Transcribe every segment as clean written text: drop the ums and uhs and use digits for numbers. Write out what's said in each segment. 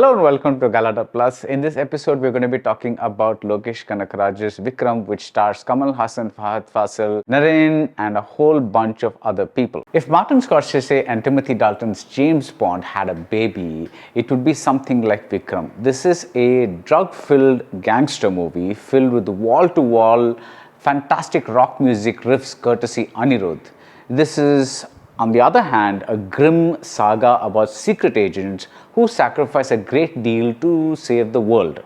Hello and welcome to Galata Plus. In this episode, we're going to be talking about Lokesh Kanagaraj's Vikram, which stars Kamal Haasan, Fahad Fasil, Naren, and a whole bunch of other people. If Martin Scorsese and Timothy Dalton's James Bond had a baby, it would be something like Vikram. This is a drug-filled gangster movie filled with wall-to-wall fantastic rock music riffs courtesy Anirudh. This is, on the other hand, a grim saga about secret agents who sacrifice a great deal to save the world,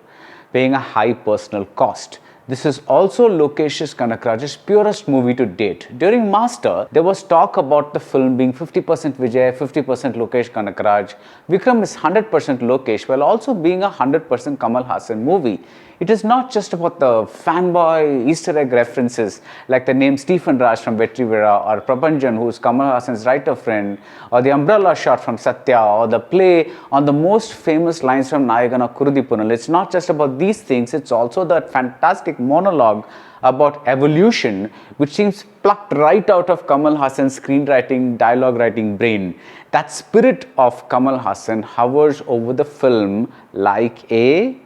paying a high personal cost. This is also Lokesh Kanagaraj's purest movie to date. During Master, there was talk about the film being 50% Vijay, 50% Lokesh Kanagaraj. Vikram is 100% Lokesh while also being a 100% Kamal Haasan movie. It is not just about the fanboy Easter egg references like the name Stephen Raj from Vetrivera or Prabhanjan, who's Kamal Haasan's writer friend, or the umbrella shot from Satya, or the play on the most famous lines from Nayagana Kurudipunal. It's not just about these things, it's also that fantastic monologue about evolution, which seems plucked right out of Kamal Haasan's screenwriting, dialogue writing brain. That spirit of Kamal Haasan hovers over the film like a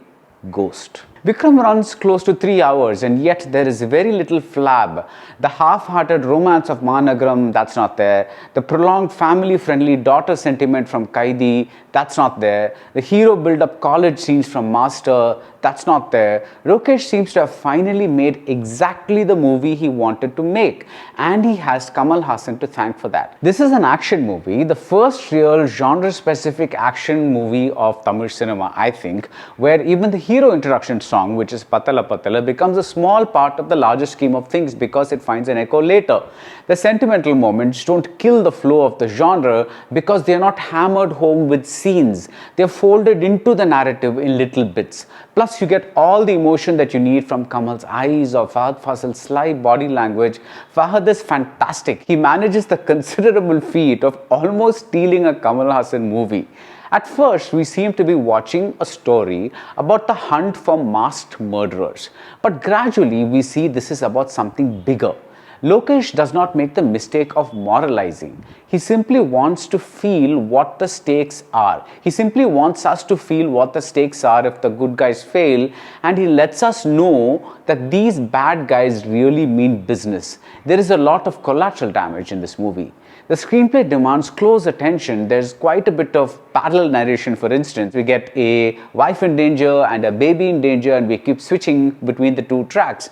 ghost. Vikram runs close to 3 hours and yet there is very little flab. The half-hearted romance of Managaram, that's not there. The prolonged family-friendly daughter sentiment from Kaidi, that's not there. The hero build-up college scenes from Master, that's not there. Lokesh seems to have finally made exactly the movie he wanted to make, and he has Kamal Haasan to thank for that. This is an action movie, the first real genre-specific action movie of Tamil cinema, I think, where even the hero introduction song, which is Patala Patala, becomes a small part of the larger scheme of things because it finds an echo later. The sentimental moments don't kill the flow of the genre because they are not hammered home with scenes. They are folded into the narrative in little bits. Plus, you get all the emotion that you need from Kamal's eyes or Fahad Fasil's sly body language. Fahad is fantastic. He manages the considerable feat of almost stealing a Kamal Haasan movie. At first, we seem to be watching a story about the hunt for masked murderers. But gradually, we see this is about something bigger. Lokesh does not make the mistake of moralizing. He simply wants to feel what the stakes are. He simply wants us to feel what the stakes are if the good guys fail, and he lets us know that these bad guys really mean business. There is a lot of collateral damage in this movie. The screenplay demands close attention. There's quite a bit of parallel narration. For instance, we get a wife in danger and a baby in danger, and we keep switching between the two tracks.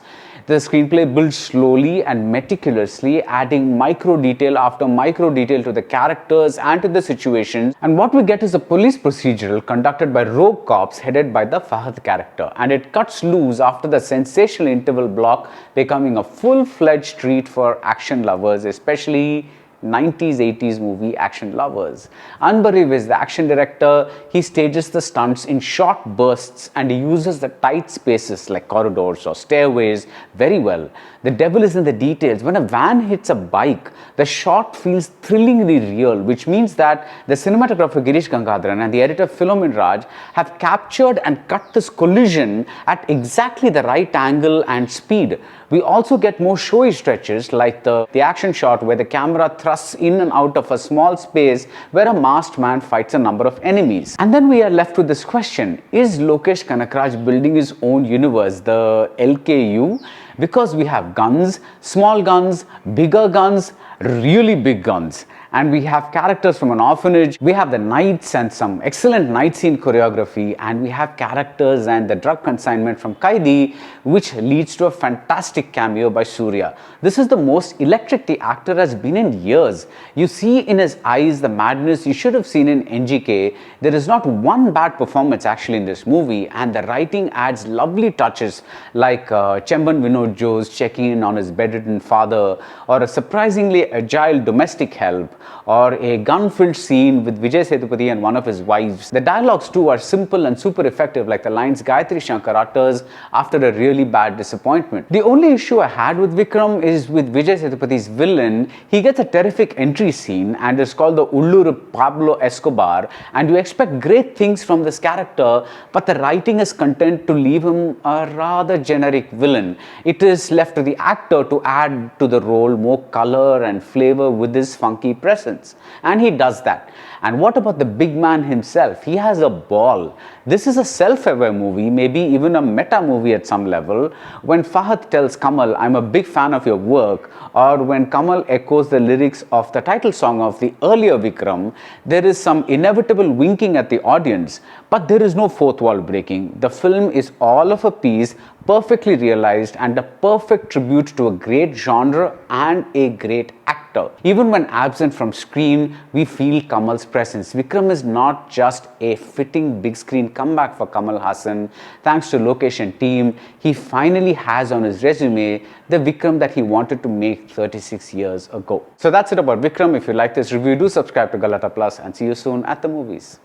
The screenplay builds slowly and meticulously, adding micro detail after micro detail to the characters and to the situations. And what we get is a police procedural conducted by rogue cops headed by the Fahad character. And it cuts loose after the sensational interval block, becoming a full-fledged treat for action lovers, especially 90s, 80s movie action lovers. Anbariv is the action director. He stages the stunts in short bursts and he uses the tight spaces like corridors or stairways very well. The devil is in the details. When a van hits a bike, the shot feels thrillingly real, which means that the cinematographer Girish Gangadharan and the editor Philomen Raj have captured and cut this collision at exactly the right angle and speed. We also get more showy stretches like the action shot where the camera thrusts in and out of a small space where a masked man fights a number of enemies. And then we are left with this question: is Lokesh Kanagaraj building his own universe, the LKU? Because we have guns, small guns, bigger guns, really big guns. And we have characters from an orphanage, we have the knights and some excellent night scene choreography, and we have characters and the drug consignment from Kaidi, which leads to a fantastic cameo by Surya. This is the most electric the actor has been in years. You see in his eyes the madness you should have seen in NGK. There is not one bad performance actually in this movie, and the writing adds lovely touches like Chemban Vinod Joes checking in on his bedridden father, or a surprisingly agile domestic help, or a gun-filled scene with Vijay Sethupathi and one of his wives. The dialogues too are simple and super effective, like the lines Gayatri Shankar utters after a really bad disappointment. The only issue I had with Vikram is with Vijay Sethupathi's villain. He gets a terrific entry scene and is called the Ullur Pablo Escobar, and you expect great things from this character, but the writing is content to leave him a rather generic villain. It is left to the actor to add to the role more color and flavor with his funky presence. presence. And he does that. And what about the big man himself? He has a ball. This is a self-aware movie, maybe even a meta movie at some level. When Fahad tells Kamal, I'm a big fan of your work, or when Kamal echoes the lyrics of the title song of the earlier Vikram, there is some inevitable winking at the audience. But there is no fourth wall breaking. The film is all of a piece, perfectly realized, and a perfect tribute to a great genre and a great actor. Even when absent from screen, we feel Kamal's presence. Vikram is not just a fitting big screen comeback for Kamal Haasan. Thanks to Lokesh and team, he finally has on his resume the Vikram that he wanted to make 36 years ago. So that's it about Vikram. If you like this review, do subscribe to Galata Plus and see you soon at the movies.